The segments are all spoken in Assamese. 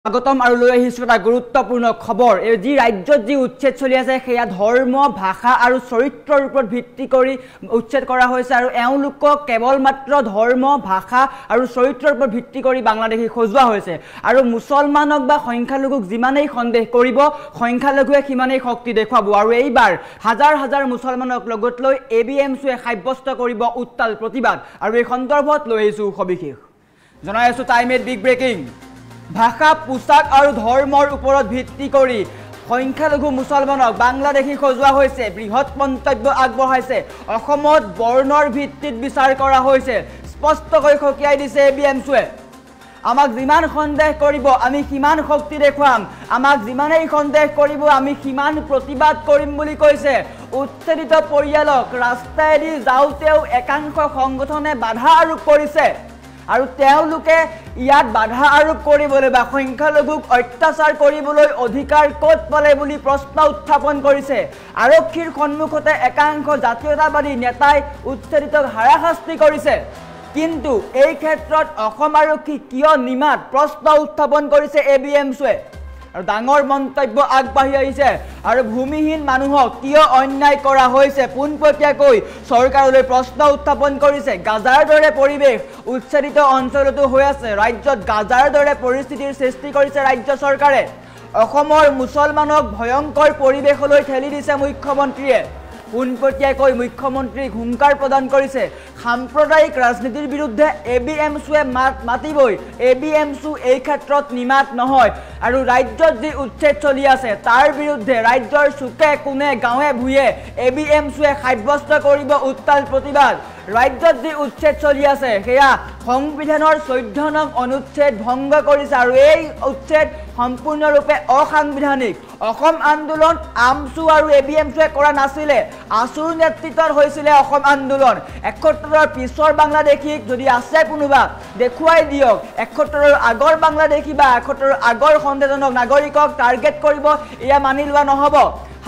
স্বাগতম আৰু লৈ আহিছো এটা গুৰুত্বপূৰ্ণ খবৰ এই যি ৰাজ্যত যি উচ্ছেদ চলি আছে সেয়া ধৰ্ম ভাষা আৰু চৰিত্ৰৰ ওপৰত ভিত্তি কৰি উচ্ছেদ কৰা হৈছে আৰু এওঁলোকক কেৱল মাত্ৰ ধৰ্ম ভাষা আৰু চৰিত্ৰৰ ওপৰত ভিত্তি কৰি বাংলাদেশী সজোৱা হৈছে আৰু মুছলমানক বা সংখ্যালঘুক যিমানেই সন্দেহ কৰিব সংখ্যালঘুৱে সিমানেই শক্তি দেখুৱাব আৰু এইবাৰ হাজাৰ হাজাৰ মুছলমানক লগত লৈ এবিএমছুৱে সাব্যস্ত কৰিব উত্তাল প্ৰতিবাদ আৰু এই সন্দৰ্ভত লৈ আহিছো সবিশেষ জনাই আছো টাইমেট বিগ ব্ৰেকিং ভাষা পোছাক আৰু ধৰ্মৰ ওপৰত ভিত্তি কৰি সংখ্যালঘু মুছলমানক বাংলাদেশী সজোৱা হৈছে বৃহৎ মন্তব্য আগবঢ়াইছে অসমত বৰ্ণৰ ভিত্তিত বিচাৰ কৰা হৈছে স্পষ্টকৈ খকিয়াই দিছে এবিএমছুৱে আমাক যিমান সন্দেহ কৰিব আমি সিমান শক্তি দেখুৱাম আমাক যিমানেই সন্দেহ কৰিব আমি সিমান প্ৰতিবাদ কৰিম বুলি কৈছে উচ্ছেদিত পৰিয়ালক ৰাস্তাইদি যাওঁতেও একাংশ সংগঠনে বাধা আৰোপ কৰিছে আৰু তেওঁলোকে ইয়াত বাধা আৰোপ কৰিবলৈ বা সংখ্যালঘুক অত্যাচাৰ কৰিবলৈ অধিকাৰ ক'ত পালে বুলি প্ৰশ্ন উত্থাপন কৰিছে আৰক্ষীৰ সন্মুখতে একাংশ জাতীয়তাবাদী নেতাই উচ্ছেদিতক হাৰাশাস্তি কৰিছে কিন্তু এই ক্ষেত্ৰত অসম আৰক্ষী কিয় নিমাত প্ৰশ্ন উত্থাপন কৰিছে এবিএমছুৱে আৰু ডাঙৰ মন্তব্য আগবাঢ়ি আহিছে আৰু ভূমিহীন মানুহক কিয় অন্যায় কৰা হৈছে পোনপটীয়াকৈ চৰকাৰলৈ প্ৰশ্ন উত্থাপন কৰিছে গাজাৰ দৰে পৰিৱেশ উচ্ছেদিত অঞ্চলতো হৈ আছে ৰাজ্যত গাজাৰ দৰে পৰিস্থিতিৰ সৃষ্টি কৰিছে ৰাজ্য চৰকাৰে অসমৰ মুছলমানক ভয়ংকৰ পৰিৱেশলৈ ঠেলি দিছে মুখ্যমন্ত্ৰীয়ে পোনপটীয়াকৈ মুখ্যমন্ত্ৰীক হুংকাৰ প্ৰদান কৰিছে সাম্প্ৰদায়িক ৰাজনীতিৰ বিৰুদ্ধে এবিএমছুৱে মাতিবই এবিএমছু এই ক্ষেত্ৰত নিমাত নহয় আৰু ৰাজ্যত যি উচ্ছেদ চলি আছে তাৰ বিৰুদ্ধে ৰাজ্যৰ চুকে কোণে গাঁৱে ভূঞে এবিএমছুৱে সাব্যস্ত কৰিব উত্তাল প্ৰতিবাদ ৰাজ্যত যি উচ্ছেদ চলি আছে সেয়া সংবিধানৰ 14 নং অনুচ্ছেদ ভংগ কৰিছে আৰু এই উচ্ছেদ সম্পূৰ্ণৰূপে অসাংবিধানিক অসম আন্দোলন আমছু আৰু এবিএমছুৱে কৰা নাছিলে আসুৰ নেতৃত্বত হৈছিলে অসম আন্দোলন ৭১ৰ পিছৰ বাংলাদেশীক যদি আছে কোনোবা দেখুৱাই দিয়ক ৭১ৰ আগৰ বাংলাদেশী বা ৭১ৰ আগৰ সন্দেহজনক নাগৰিকক টাৰ্গেট কৰিব এয়া মানি লোৱা নহ'ব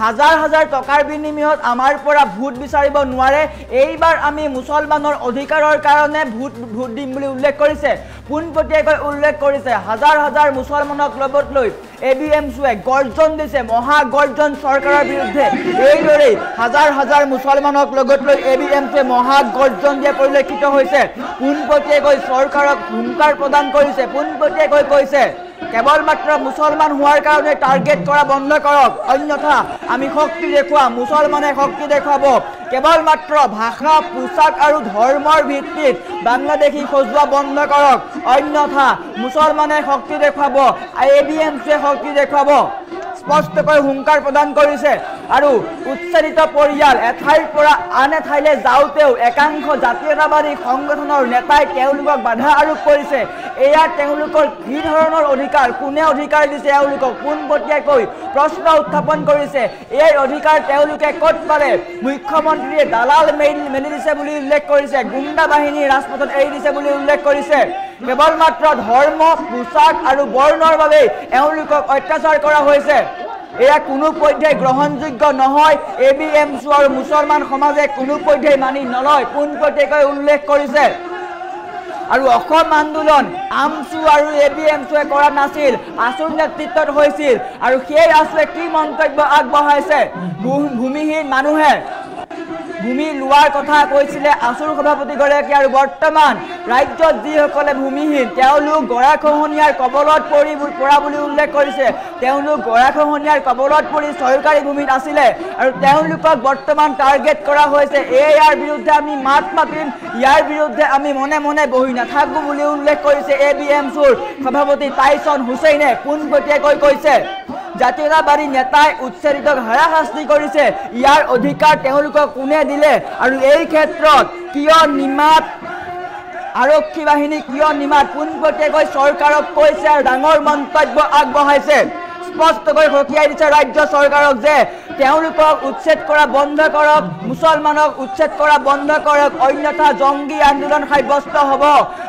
হাজাৰ হাজাৰ টকাৰ বিনিময়ত আমাৰ পৰা ভোট বিচাৰিব নোৱাৰে এইবাৰ আমি মুছলমানৰ অধিকাৰৰ কাৰণে ভোট দিম বুলি উল্লেখ কৰিছে পোনপটীয়াকৈ উল্লেখ কৰিছে হাজাৰ হাজাৰ মুছলমানক লগত লৈ এবিএমছুৱে গৰ্জন দিছে মহাগৰ্জন চৰকাৰৰ বিৰুদ্ধে এইদৰেই হাজাৰ হাজাৰ মুছলমানক লগত লৈ এবিএমছুৱে মহাগৰ্জন দিয়া পৰিলক্ষিত হৈছে পোনপটীয়াকৈ চৰকাৰক হুংকাৰ প্ৰদান কৰিছে পোনপটীয়াকৈ কৈছে কেৱল মাত্ৰ মুছলমান হোৱাৰ কাৰণে টাৰ্গেট কৰা বন্ধ কৰক অন্যথা আমি শক্তি দেখুৱাম মুছলমানে শক্তি দেখুৱাব কেৱল মাত্ৰ ভাষা পোছাক আৰু ধৰ্মৰ ভিত্তিত বাংলাদেশী সজোৱা বন্ধ কৰক অন্যথা মুছলমানে শক্তি দেখুৱাব এবিএমছুৱে শক্তি দেখুৱাব স্পষ্টকৈ হুংকাৰ প্ৰদান কৰিছে আৰু উচ্ছেদিত পৰিয়াল এঠাইৰ পৰা আন এঠাইলৈ যাওঁতেও একাংশ জাতীয়তাবাদী সংগঠনৰ নেতাই তেওঁলোকক বাধা আৰোপ কৰিছে এয়া তেওঁলোকৰ কি ধৰণৰ অধিকাৰ কোনে অধিকাৰ দিছে এওঁলোকক পোনপটীয়াকৈ প্ৰশ্ন উত্থাপন কৰিছে এই অধিকাৰ তেওঁলোকে ক'ত পালে মুখ্যমন্ত্ৰীয়ে দালাল মেলি দিছে বুলি উল্লেখ কৰিছে গুণ্ডা বাহিনী ৰাজপথত এৰি দিছে বুলি উল্লেখ কৰিছে কেৱল মাত্ৰ ধৰ্ম পোছাক আৰু বৰ্ণৰ বাবে এওঁলোকক অত্যাচাৰ কৰা হৈছে এয়া কোনো পৰ্যায় গ্ৰহণযোগ্য নহয় এবিএমছু আৰু মুছলমান সমাজে কোনো পৰ্যায় মানি নলয় পোনপটীয়াকৈ উল্লেখ কৰিছে আৰু অসম আন্দোলন আমছু আৰু এবিএমছুৱে কৰা নাছিল আসুৰ নেতৃত্বত হৈছিল আৰু সেই আসুৱে কি মন্তব্য আগবঢ়াইছে ভূমিহীন মানুহে ভূমি লোৱাৰ কথা কৈছিলে আসুৰ সভাপতিগৰাকী আৰু বৰ্তমান ৰাজ্যত যিসকলে ভূমিহীন তেওঁলোক গৰাখহনীয়াৰ কবলত পৰা বুলি উল্লেখ কৰিছে তেওঁলোক গৰাখহনীয়াৰ কবলত পৰি চৰকাৰী ভূমিত আছিলে আৰু তেওঁলোকক বৰ্তমান টাৰ্গেট কৰা হৈছে ইয়াৰ বিৰুদ্ধে আমি মাত মাতিম ইয়াৰ বিৰুদ্ধে আমি মনে মনে বহি নাথাকো বুলি উল্লেখ কৰিছে এবিএমছুৰ সভাপতি টাইছন হুছেইনে পোনপটীয়াকৈ কৈছে জাতীয়তাবাদী নেতাই উচ্ছেদিতক হাৰাশাস্তি কৰিছে ইয়াৰ অধিকাৰ তেওঁলোকক কোনে দিলে আৰু এই ক্ষেত্ৰত কিয় নিমাত আৰক্ষী বাহিনী কিয় নিমাত পোনপটীয়াকৈ চৰকাৰক কৈছে আৰু ডাঙৰ মন্তব্য আগবঢ়াইছে স্পষ্টকৈ সকীয়াই দিছে ৰাজ্য চৰকাৰক যে তেওঁলোকক উচ্ছেদ কৰা বন্ধ কৰক, মুছলমানক উচ্ছেদ কৰা বন্ধ কৰক, অন্যথা জংগী আন্দোলন সাব্যস্ত হ'ব।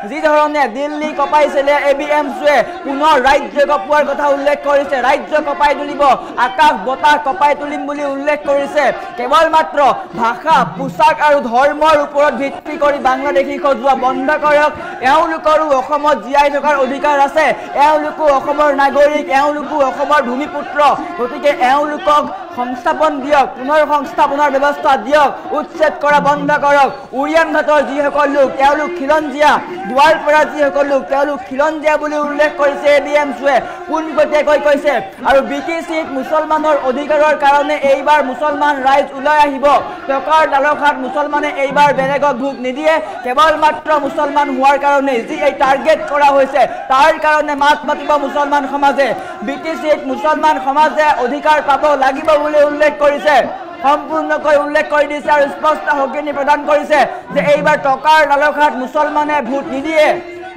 যি ধৰণে দিল্লী কঁপাইছিলে ABMCয়ে পুনৰ ৰাজ্য কঁপোৱাৰ কথা উল্লেখ কৰিছে, ৰাজ্য কঁপাই তুলিব, আকাশ বতাহ কঁপাই তুলিম বুলি উল্লেখ কৰিছে। কেৱল মাত্ৰ ভাষা, পোছাক আৰু ধৰ্মৰ ওপৰত ভিত্তি কৰি বাংলাদেশী সজোৱা বন্ধ কৰক। এওঁলোকৰো অসমত জীয়াই থকাৰ অধিকাৰ আছে, এওঁলোকো অসমৰ নাগৰিক, এওঁলোকো অসমৰ ভূমিপুত্ৰ। গতিকে এওঁলোকক সংস্থাপন দিয়ক, পুনৰ সংস্থাপনৰ ব্যৱস্থা দিয়ক, উচ্ছেদ কৰা বন্ধ কৰক। উৰিয়ান ঘাটৰ যিসকল লোক তেওঁলোক খিলঞ্জীয়া, গোৱালপাৰাৰ যিসকল লোক তেওঁলোক খিলঞ্জীয়া বুলি উল্লেখ কৰিছে ABMCয়ে, পোনপটীয়াকৈ কৈছে। আৰু BTCত মুছলমানৰ অধিকাৰৰ কাৰণে এইবাৰ মুছলমান ৰাইজ ওলাই আহিব। টকাৰ লালসাত মুছলমানে এইবাৰ বেলেগক ভোট নিদিয়ে, কেৱল মাত্ৰ মুছলমান হোৱাৰ কাৰণে যি এই টাৰ্গেট কৰা হৈছে তাৰ কাৰণে মাত মাতিব মুছলমান সমাজে। BTCত মুছলমান সমাজে অধিকাৰ পাব লাগিব বুলি উল্লেখ কৰিছে, সম্পূৰ্ণকৈ উল্লেখ কৰি দিছে আৰু স্পষ্ট সকিনি প্ৰদান কৰিছে যে এইবাৰ টকাৰ লালসাত মুছলমানে ভোট নিদিয়ে,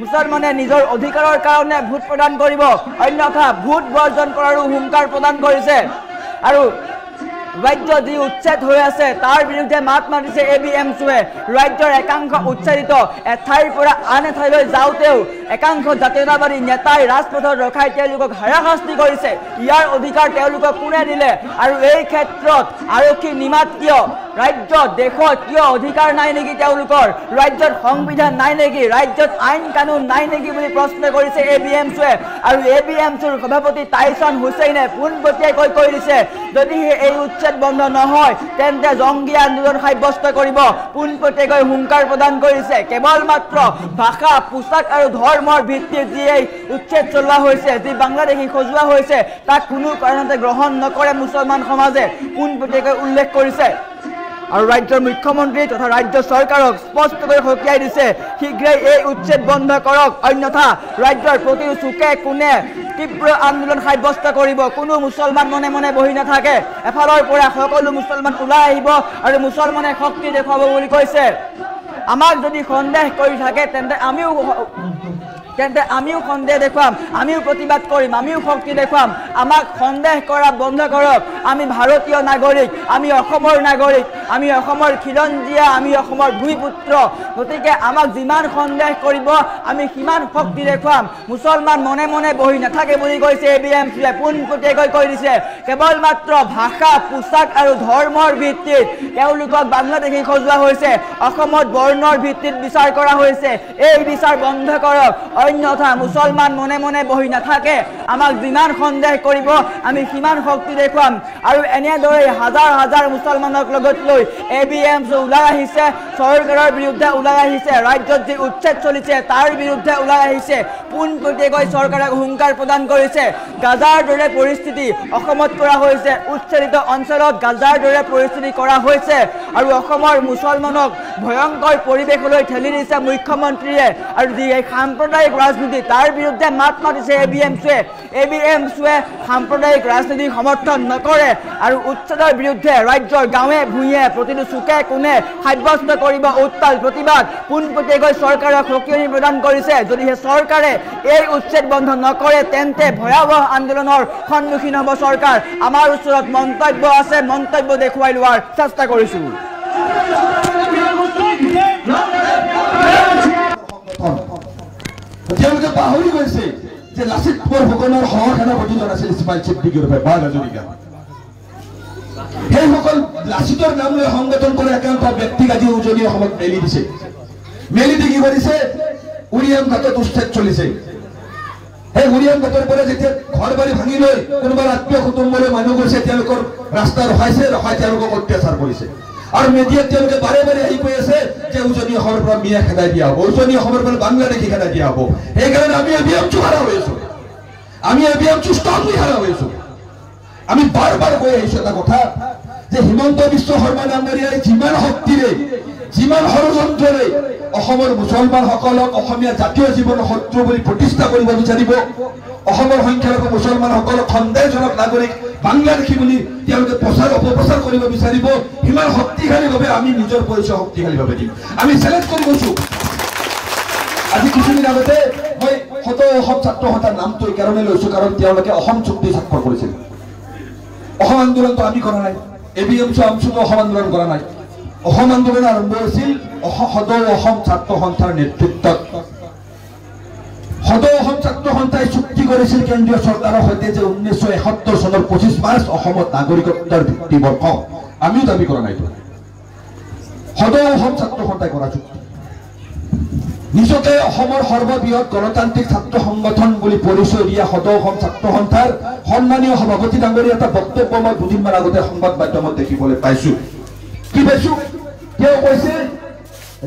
মুছলমানে নিজৰ অধিকাৰৰ কাৰণে ভোট প্ৰদান কৰিব, অন্যথা ভোট বৰ্জন কৰাৰো হুংকাৰ প্ৰদান কৰিছে। আৰু ৰাজ্য যি উচ্ছেদ হৈ আছে তাৰ বিৰুদ্ধে মাত মাতিছে ABMCয়ে। ৰাজ্যৰ একাংশ উচ্ছেদিত, এঠাইৰ পৰা আন এঠাইলৈ যাওঁতেও একাংশ জাতীয়তাবাদী নেতাই ৰাজপথত ৰখাই তেওঁলোকক হাৰাশাস্তি কৰিছে। ইয়াৰ অধিকাৰ তেওঁলোকক কোনে দিলে? আৰু এই ক্ষেত্ৰত আৰক্ষী নিমাত কিয়? ৰাজ্যত দেশত কিয় অধিকাৰ নাই নেকি তেওঁলোকৰ? ৰাজ্যত সংবিধান নাই নেকি? ৰাজ্যত আইন কানুন নাই নেকি বুলি প্ৰশ্ন কৰিছে ABMCয়ে। আৰু ABMCৰ সভাপতি টাইছন হুছেইনে পোনপটীয়াকৈ কৈ দিছে যদিহে এই উচ্ছেদ বন্ধ নহয় তেন্তে জংগী আন্দোলন সাব্যস্ত কৰিব, পোনপটীয়াকৈ হুংকাৰ প্ৰদান কৰিছে। কেৱল মাত্ৰ ভাষা, পোছাক আৰু ধৰ্মৰ ভিত্তিত যি এই উচ্ছেদ চলোৱা হৈছে, যি বাংলাদেশী সজোৱা হৈছে তাক কোনো কাৰণতে গ্ৰহণ নকৰে মুছলমান সমাজে, পোনপটীয়াকৈ উল্লেখ কৰিছে। আৰু ৰাজ্যৰ মুখ্যমন্ত্ৰী তথা ৰাজ্য চৰকাৰক স্পষ্টকৈ সকীয়াই দিছে শীঘ্ৰেই এই উচ্ছেদ বন্ধ কৰক, অন্যথা ৰাজ্যৰ প্ৰতিটো চুকে কোণে তীব্ৰ আন্দোলন সাব্যস্ত কৰিব। কোনো মুছলমান মনে মনে বহি নাথাকে, এফালৰ পৰা সকলো মুছলমান ওলাই আহিব আৰু মুছলমানে শক্তি দেখুৱাব বুলি কৈছে। আমাক যদি সন্দেহ কৰি থাকে তেন্তে আমিও সন্দেহ দেখুৱাম, আমিও প্ৰতিবাদ কৰিম, আমিও শক্তি দেখুৱাম। আমাক সন্দেহ কৰা বন্ধ কৰক। আমি ভাৰতীয় নাগৰিক, আমি অসমৰ নাগৰিক, আমি অসমৰ খিলঞ্জীয়া, আমি অসমৰ ভূমিপুত্ৰ। গতিকে আমাক যিমান সন্দেহ কৰিব আমি সিমান শক্তি দেখুৱাম। মুছলমান মনে মনে বহি নাথাকে বুলি কৈছে ABMCয়ে, পোনপটীয়াকৈ কৈ দিছে কেৱল মাত্ৰ ভাষা, পোছাক আৰু ধৰ্মৰ ভিত্তিত তেওঁলোকক বাংলাদেশী সজোৱা হৈছে, অসমত বৰ্ণৰ ভিত্তিত বিচাৰ কৰা হৈছে। এই বিচাৰ বন্ধ কৰক, অন্যথা মুছলমান মনে মনে বহি নাথাকে। আমাক যিমান সন্দেহ কৰিব আমি সিমান শক্তি দেখুৱাম। আৰু এনেদৰে হাজাৰ হাজাৰ মুছলমানক লগত লৈ ABMC ওলাই আহিছে, চৰকাৰৰ বিৰুদ্ধে ওলাই আহিছে, ৰাজ্যত যি উচ্ছেদ চলিছে তাৰ বিৰুদ্ধে ওলাই আহিছে, পোনপটীয়াকৈ চৰকাৰক হুংকাৰ প্ৰদান কৰিছে। গাজাৰ দৰে পৰিস্থিতি অসমত কৰা হৈছে, উচ্ছেদিত অঞ্চলত গাজাৰ দৰে পৰিস্থিতি কৰা হৈছে আৰু অসমৰ মুছলমানক ভয়ংকৰ পৰিৱেশলৈ ঠেলি দিছে মুখ্যমন্ত্ৰীয়ে। আৰু যি এই সাম্প্ৰদায়িক ৰাজনীতি তাৰ বিৰুদ্ধে মাত মাতিছে ABMCয়ে। ABMCয়ে সাম্প্ৰদায়িক ৰাজনীতিক সমৰ্থন নকৰে আৰু উচ্ছেদৰ বিৰুদ্ধে ৰাজ্যৰ গাঁৱে ভূঞে প্ৰতিটো চুকে কোণে সাব্যস্ত কৰিব উত্তাল প্ৰতিবাদ। পোনপটীয়াকৈ চৰকাৰক সকিয়নি প্ৰদান কৰিছে যদিহে চৰকাৰে এই উচ্ছেদ বন্ধ নকৰে তেন্তে ভয়াৱহ আন্দোলনৰ সন্মুখীন হ'ব চৰকাৰ। আমাৰ ওচৰত মন্তব্য আছে, মন্তব্য দেখুৱাই লোৱাৰ চেষ্টা কৰিছোঁ। তেওঁলোকে পাহৰি গৈছে যে লাচিত বৰফুকনৰ সহ সেনাপতিজন আছিল ইছমাইল ছিদ্দিকীৰ ভাই বাঘ হাজৰিকা। সেইসকল লাচিতৰ নাম লৈ সংগঠন কৰে একাংশ ব্যক্তিক আজি উজনি অসমত মেলি দিছে। মেলি দি কি কৰিছে? উৰিয়াম ঘাটত উচ্ছেদ চলিছে। সেই উৰিয়াম ঘাটৰ পৰা যেতিয়া ঘৰ বাৰী ভাঙি লৈ কোনোবা আত্মীয় কুটুম্বলৈ মানুহ গৈছে তেওঁলোকৰ ৰাস্তা ৰখাইছে, ৰখাই তেওঁলোকক অত্যাচাৰ কৰিছে। আৰু মিডিয়াত তেওঁলোকে বাৰে বাৰে আহি কৈ আছে যে উজনি অসমৰ পৰা মিয়া খেদাই দিয়া হ'ব, উজনি অসমৰ পৰা বাংলাদেশী খেদাই দিয়া হ'ব। সেইকাৰণে আমি ABMC হাৰা হৈ আছো, আমি ABMC ষ্ট্ৰংলি হাৰা হৈ আছো। আমি বাৰ বাৰ কৈ আহিছো এটা কথা যে হিমন্ত বিশ্ব শৰ্মা ডাঙৰীয়াই যিমান শক্তিৰে, যিমান ষড়যন্ত্ৰৰে অসমৰ মুছলমানসকলক অসমীয়া জাতীয় জীৱনৰ শত্ৰু বুলি প্ৰতিষ্ঠা কৰিব বিচাৰিব, অসমৰ সংখ্যালঘু মুছলমানসকলক সন্দেহজনক নাগৰিক বাংলাদেশী বুলি তেওঁলোকে অপপ্ৰচাৰ কৰিব বিচাৰিব, সিমান শক্তিশালীভাৱে আমি নিজৰ পৰিচয় শক্তিশালীভাৱে দিম। আমি চেলেঞ্জ কৰি গৈছো। আজি কিছুদিন আগতে মই সদৌ অসম ছাত্ৰ সন্থাৰ নামটো এই কাৰণে লৈছো কাৰণ তেওঁলোকে অসম চুক্তি স্বাক্ষৰ কৰিছিল অসম আন্দোলনটো আমি কৰা নাই এবিএমচি আমচুটো অসম আন্দোলন কৰা নাই অসম আন্দোলন আৰম্ভ হৈছিল সদৌ অসম ছাত্ৰ সন্থাৰ নেতৃত্বত সদৌ অসম ছাত্ৰ সন্থাই চুক্তি কৰিছিল কেন্দ্ৰীয় চৰকাৰৰ সৈতে যে 1971 চনৰ 25 মাৰ্চ অসমত নাগৰিকত্বৰ ভিত্তি বৰ্ষ আমিও দাবী কৰা নাই সদৌ অসম ছাত্ৰ সন্থাই কৰা চুক্তি নিজকে অসমৰ সৰ্ববৃহৎ গণতান্ত্ৰিক ছাত্ৰ সংগঠন বুলি পৰিচয় দিয়া সদৌ অসম ছাত্ৰ সন্থাৰ সন্মানীয় সভাপতি ডাঙৰীয়া এটা বক্তব্য মই দুদিনমান আগতে সংবাদ মাধ্যমত দেখিবলৈ পাইছো কি পাইছো তেওঁ কৈছে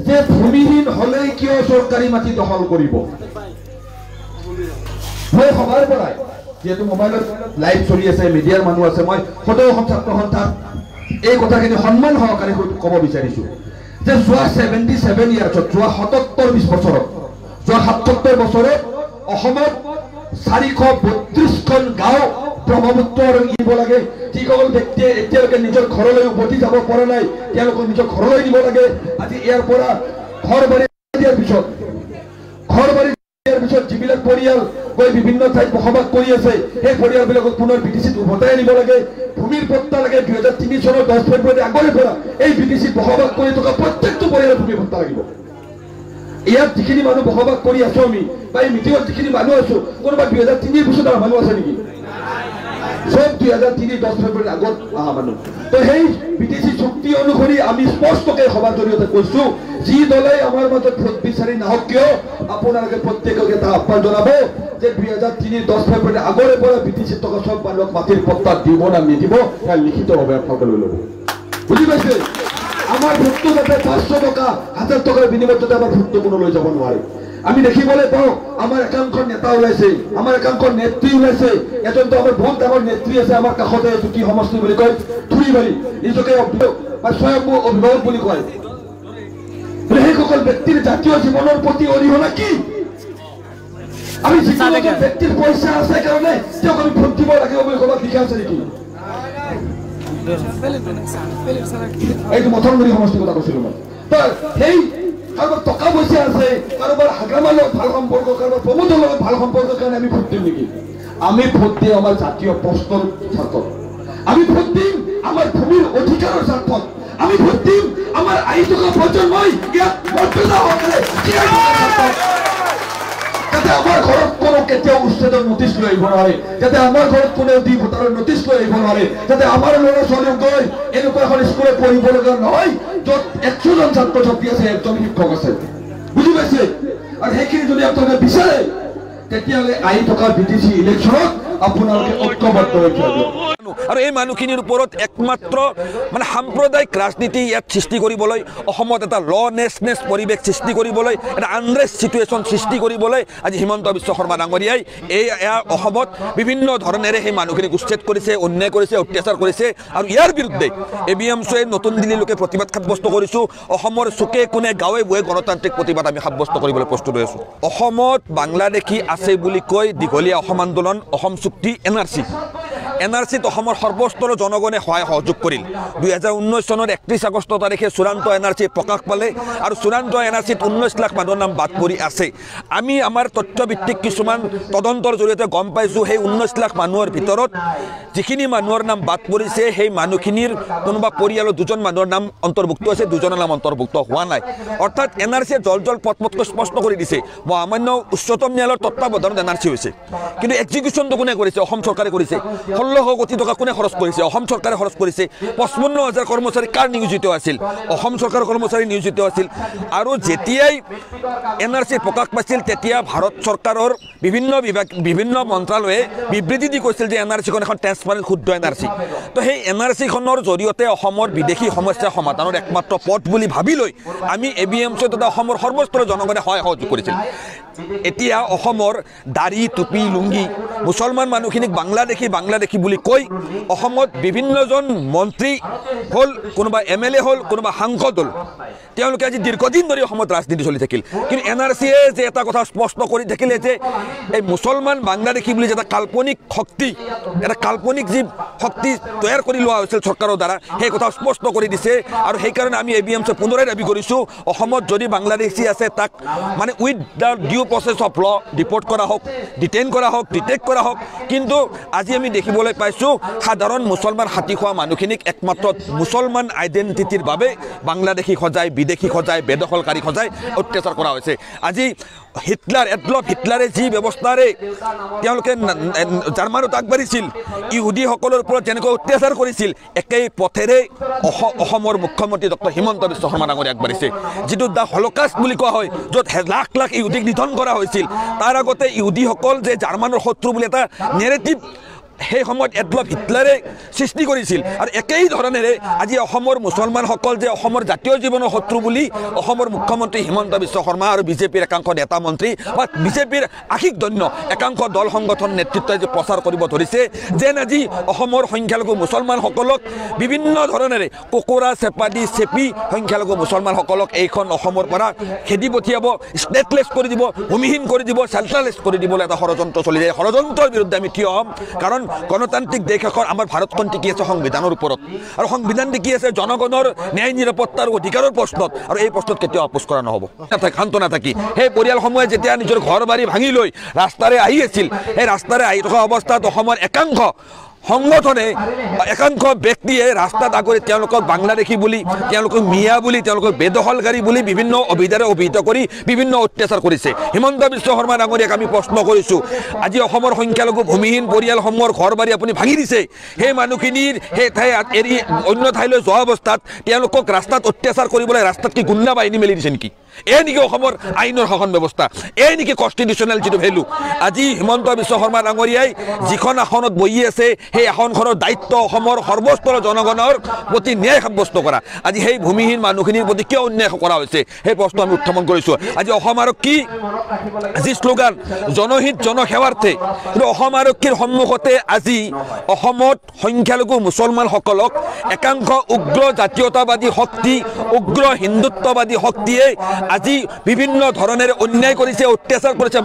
যে ভূমিহীন হলে কিয় চৰকাৰী মাটি দখল কৰিব মই সভাৰ পৰাই যেহেতু মোবাইলত লাইভ চলি আছে মিডিয়াৰ মানুহ আছে মই সদৌ অসম ছাত্ৰ সন্থাৰ এই কথাখিনি সন্মান সহকাৰে ক'ব বিচাৰিছো যে যোৱা 77 ইয়াৰ্ছত যোৱা 77 বছৰত যোৱা 77 বছৰত অসমত 432খন গাঁও ব্ৰহ্মপুত্ৰ দিব লাগে যিসকল ব্যক্তিয়ে এতিয়ালৈকে নিজৰ ঘৰলৈ উভতি যাব পৰা নাই তেওঁলোকক নিজৰ ঘৰলৈ দিব লাগে আজি ইয়াৰ পৰা ঘৰ বাৰী দিয়াৰ পিছত যিবিলাক পৰিয়াল গৈ বিভিন্ন ঠাইত বসবাস কৰি আছে সেই পৰিয়ালবিলাকক পুনৰ বিটিচিত উভতাই আনিব লাগে ভূমিৰ পট্টা লাগে 2003 চনৰ 10 ফেব্ৰুৱাৰী আগৰে পৰা এই বিটিচিত বসবাস কৰি থকা প্ৰত্যেকটো পৰিয়ালৰ ভূমি পট্টা লাগিব ইয়াত যিখিনি মানুহ বসবাস কৰি আছো আমি বা এই মিটিঙত যিখিনি মানুহ আছো কোনোবা 2003 বছৰ মানুহ আছে নেকি সব 2003 10 ফেব্ৰুৱাৰী আগত অহা মানুহ তো সেই বিটিচি চুক্তি অনুসৰি আমি স্পষ্টকৈ সভাৰ জৰিয়তে কৈছো যি দলে আমাৰ মাজত ভোট বিচাৰি নাহক কিয় আপোনালোকে প্ৰত্যেকক এটা আহ্বান জনাব যে 2003 10 ফেব্ৰুৱাৰী আগৰে পৰা বিটিচি থকা সব মানুহক মাটিৰ পট্টা দিব না নিদিব সেয়া লিখিতভাৱে আপোনালোকে লৈ ল'ব বুজি পাইছে আমাৰ ভোটটো যাতে 500 টকা 1000 টকাৰ বিনিময়ত যাতে আমাৰ ভোটটো কোনো লৈ যাব নোৱাৰে আমি দেখিবলৈ পাওঁ আমাৰ একাংশ নেতা ওলাইছে আমাৰ একাংশ নেত্ৰী ওলাইছে এজনটো আমাৰ বহুত ডাঙৰ নেত্ৰী আছে আমাৰ কাষতে জুতি সমষ্টি বুলি কয় ধুৰিবাৰী নিজকে স্বয়ম্ভূ অভিভাৱক বুলি কয় সেইসকল ব্যক্তিৰ জাতীয় জীৱনৰ প্ৰতি অৰিহণা কি আমি যিকোনো ব্যক্তিৰ পইচা আছে কাৰণে তেওঁক আমি ভোট দিব লাগিব বুলি ক'ৰবাত লিখা আছে নেকি এইটো মথনগুৰি সমষ্টিৰ কথা কৈছিলো মই সেই কাৰোবাৰ টকা পইচা আছে কাৰোবাৰ হাগ্ৰামাৰ লগত ভাল সম্পৰ্ক কাৰোবাৰ প্ৰমোদৰ লগত ভাল সম্পৰ্কৰ কাৰণে আমি ভোট দিম নেকি আমি ভোট দিম আমাৰ জাতীয় প্ৰশ্নৰ স্বাৰ্থত আমি ভোট দিম আমাৰ ভূমিৰ অধিকাৰৰ স্বাৰ্থত আমি ভোট দিম আমাৰ আহি থকা প্ৰজন্মই ইয়াত মৰ্যাদা সহকাৰে যাতে আমাৰ ঘৰত কোনো কেতিয়াও উচ্ছেদৰ নোটিছ লৈ আহিব নোৱাৰে যাতে আমাৰ ঘৰত কোনেও দি ভোটাৰৰ নোটিছ লৈ আহিব নোৱাৰে যাতে আমাৰ ল'ৰা ছোৱালীও গৈ এনেকুৱা এখন স্কুলত পঢ়িব লগা নহয় য'ত 100 জন ছাত্ৰ ছাত্ৰী আছে 1 জন শিক্ষক আছে বুজি পাইছে আৰু সেইখিনি যদি আপোনালোকে বিচাৰে তেতিয়াহ'লে আহি থকা বিটিচি ইলেকশ্যনত আপোনালোকে ঐক্যবদ্ধ হৈ থাকিব আৰু এই মানুহখিনিৰ ওপৰত একমাত্ৰ মানে সাম্প্ৰদায়িক ৰাজনীতি ইয়াত সৃষ্টি কৰিবলৈ অসমত এটা লনেছনেছ পৰিৱেশ সৃষ্টি কৰিবলৈ এটা আনৰেষ্ট চিটুৱেশ্যন সৃষ্টি কৰিবলৈ আজি হিমন্ত বিশ্ব শৰ্মা ডাঙৰীয়াই এয়া অসমত বিভিন্ন ধৰণেৰে সেই মানুহখিনিক উচ্ছেদ কৰিছে অন্যায় কৰিছে অত্যাচাৰ কৰিছে আৰু ইয়াৰ বিৰুদ্ধে এবিএমচিয়ে নতুন দিল্লীলৈকে প্ৰতিবাদ সাব্যস্ত কৰিছোঁ অসমৰ চুকে কোণে গাঁৱে ভূঞে গণতান্ত্ৰিক প্ৰতিবাদ আমি সাব্যস্ত কৰিবলৈ প্ৰস্তুত হৈ আছোঁ অসমত বাংলাদেশী আছে বুলি কৈ দীঘলীয়া অসম আন্দোলন অসম চুক্তি এনআৰচিত অসমৰ সৰ্বস্তৰৰ জনগণে সহায় সহযোগ কৰিল 2019 চনৰ 31 আগষ্ট তাৰিখে চূড়ান্ত এনআৰচি প্ৰকাশ পালে আৰু চূড়ান্ত এনআৰচিত 19 লাখ মানুহৰ নাম বাদ পৰি আছে আমি আমাৰ তথ্যভিত্তিক কিছুমান তদন্তৰ জৰিয়তে গম পাইছোঁ সেই 19 লাখ মানুহৰ ভিতৰত যিখিনি মানুহৰ নাম বাদ পৰিছে সেই মানুহখিনিৰ কোনোবা পৰিয়ালৰ 2জন মানুহৰ নাম অন্তৰ্ভুক্ত আছে 2জনৰ নাম অন্তৰ্ভুক্ত হোৱা নাই অৰ্থাৎ এনআৰচিয়ে জল পটপটকৈ স্পষ্ট কৰি দিছে মহামান্য উচ্চতম ন্যায়ালয়ৰ তত্ত্বাৱধানত এনআৰচি হৈছে কিন্তু এক্সিকিউশ্যনটো কোনে কৰিছে অসম চৰকাৰে কৰিছে 1600 কোটি টকা কোনে খৰচ কৰিছে অসম চৰকাৰে খৰচ কৰিছে 55,000 কৰ্মচাৰী কাৰ নিয়োজিত আছিল অসম চৰকাৰৰ কৰ্মচাৰী নিয়োজিত আছিল আৰু যেতিয়াই এনআৰচি প্ৰকাশ পাইছিল তেতিয়া ভাৰত চৰকাৰৰ বিভিন্ন বিভাগ বিভিন্ন মন্ত্ৰালয়ে বিবৃতি দি কৈছিল যে এনআৰচিখন এখন ট্ৰেন্সপাৰেণ্ট শুদ্ধ এনআৰচি তো সেই এনআৰচিখনৰ জৰিয়তে অসমৰ বিদেশী সমস্যা সমাধানৰ একমাত্ৰ পথ বুলি ভাবি লৈ আমি এবিএমচি তথা অসমৰ সৰ্বস্তৰৰ জনগণে সহায় সহযোগ কৰিছিল এতিয়া অসমৰ দাড়ি টুপি লুংগি মুছলমান মানুহখিনিক বাংলাদেশী বুলি কৈ অসমত বিভিন্নজন মন্ত্ৰী হ'ল কোনোবা এমএলএ হ'ল কোনোবা সাংসদ হ'ল তেওঁলোকে আজি দীৰ্ঘদিন ধৰি অসমত ৰাজনীতি চলি থাকিল কিন্তু এনআৰচিয়ে যে এটা কথা স্পষ্ট কৰি থাকিলে যে এই মুছলমান বাংলাদেশী বুলি যে এটা কাল্পনিক শক্তি এটা কাল্পনিক যি শক্তি তৈয়াৰ কৰি লোৱা হৈছিল চৰকাৰৰ দ্বাৰা সেই কথা স্পষ্ট কৰি দিছে আৰু সেইকাৰণে আমি এবিএমচি পুনৰাই দাবী কৰিছোঁ অসমত যদি বাংলাদেশী আছে তাক মানে with the due due process of law deport কৰা হওক, ডিটেইন কৰা হওক, ডিটেক্ট কৰা হওক, কিন্তু আজি আমি দেখিবলৈ পাইছোঁ সাধাৰণ মুছলমান হাতী খোৱা মানুহখিনিক একমাত্ৰ মুছলমান আইডেণ্টিটিৰ বাবে বাংলাদেশী সজাই, বিদেশী সজাই, বেদখলকাৰী সজাই অত্যাচাৰ কৰা হৈছে। আজি এডলফ হিটলাৰে যি ব্যৱস্থাৰে তেওঁলোকে জাৰ্মানত আগবাঢ়িছিল, ইহুদীসকলৰ ওপৰত যেনেকৈ অত্যাচাৰ কৰিছিল, একেই পথেৰে অসমৰ মুখ্যমন্ত্ৰী ডক্টৰ হিমন্ত বিশ্ব শৰ্মা ডাঙৰীয়া আগবাঢ়িছে। যিটো দ্য হল'কাষ্ট বুলি কোৱা হয়, য'ত লাখ লাখ ইহুদীক নিধন কৰা হৈছিল, তাৰ আগতে ইহুদীসকল যে জাৰ্মানৰ শত্ৰু বুলি এটা নেৰেটিভ সেই সময়ত এডলফ হিটলাৰে সৃষ্টি কৰিছিল। আৰু একেই ধৰণেৰে আজি অসমৰ মুছলমানসকল যে অসমৰ জাতীয় জীৱনৰ শত্ৰু বুলি অসমৰ মুখ্যমন্ত্ৰী হিমন্ত বিশ্ব শৰ্মা আৰু বিজেপিৰ একাংশ নেতা মন্ত্ৰী বা বিজেপিৰ আশিক দন্য একাংশ দল সংগঠন নেতৃত্বই যে প্ৰচাৰ কৰিব ধৰিছে, যেন আজি অসমৰ সংখ্যালঘু মুছলমানসকলক বিভিন্ন ধৰণেৰে কুকুৰা চেপা দি চেপি সংখ্যালঘু মুছলমানসকলক এইখন অসমৰ পৰা খেদি পঠিয়াব, ষ্টেটলেছ কৰি দিব, ভূমিহীন কৰি দিব, চেল্টাৰলেছ কৰি দিবলৈ এটা ষড়যন্ত্ৰ চলি যায়। ষড়যন্ত্ৰৰ বিৰুদ্ধে আমি থিয় হ'ম, কাৰণ গণতান্ত্ৰিক দেশ এখন আমাৰ ভাৰতখন টিকি আছে সংবিধানৰ ওপৰত, আৰু সংবিধান টিকি আছে জনগণৰ ন্যায় নিৰাপত্তা আৰু অধিকাৰৰ প্ৰশ্নত, আৰু এই প্ৰশ্নত কেতিয়াও আপোচ কৰা নহ'ব। শান্ত নাথাকি সেই পৰিয়ালসমূহে যেতিয়া নিজৰ ঘৰ বাৰী ভাঙি লৈ ৰাস্তাৰে আহি আছিল, সেই ৰাস্তাৰে আহি থকা অৱস্থাত অসমৰ একাংশ সংগঠনে, একাংশ ব্যক্তিয়ে ৰাস্তাত আগৰি তেওঁলোকক বাংলাদেশী বুলি, তেওঁলোকক মিয়া বুলি, তেওঁলোকক বেদখলকাৰী বুলি বিভিন্ন অভিধাৰে অভিহিত কৰি বিভিন্ন অত্যাচাৰ কৰিছে। হিমন্ত বিশ্ব শৰ্মা ডাঙৰীয়াক আমি প্ৰশ্ন কৰিছোঁ, আজি অসমৰ সংখ্যালঘু ভূমিহীন পৰিয়ালসমূহৰ ঘৰ বাৰী আপুনি ভাঙি দিছে, সেই মানুহখিনিৰ সেই ঠাই এৰি অন্য ঠাইলৈ যোৱা অৱস্থাত তেওঁলোকক ৰাস্তাত অত্যাচাৰ কৰিবলৈ ৰাস্তাত কি গুণ্ডা বাহিনী মেলি দিছে নেকি? এই নেকি অসমৰ আইনৰ শাসন ব্যৱস্থা? এই নেকি কনষ্টিটিউচনেল যিটো ভেলু? আজি হিমন্ত বিশ্ব শৰ্মা ডাঙৰীয়াই যিখন আসনত বহি আছে, সেই আসনখনৰ দায়িত্ব অসমৰ সৰ্বস্তৰৰ জনগণৰ প্ৰতি ন্যায় সাব্যস্ত কৰা। আজি সেই ভূমিহীন মানুহখিনিৰ প্ৰতি কিয় অন্যায় কৰা হৈছে সেই প্ৰশ্ন আমি উত্থাপন কৰিছোঁ। আজি অসম আৰক্ষী যি শ্লোগান জনহিত জনসেৱাৰ্থে, কিন্তু অসম আৰক্ষীৰ সন্মুখতে আজি অসমত সংখ্যালঘু মুছলমানসকলক একাংশ উগ্ৰ জাতীয়তাবাদী শক্তি, উগ্ৰ হিন্দুত্ববাদী শক্তিয়ে আজি বিভিন্ন ধৰণেৰে অন্যায় কৰিছে, অত্যাচাৰ কৰিছে।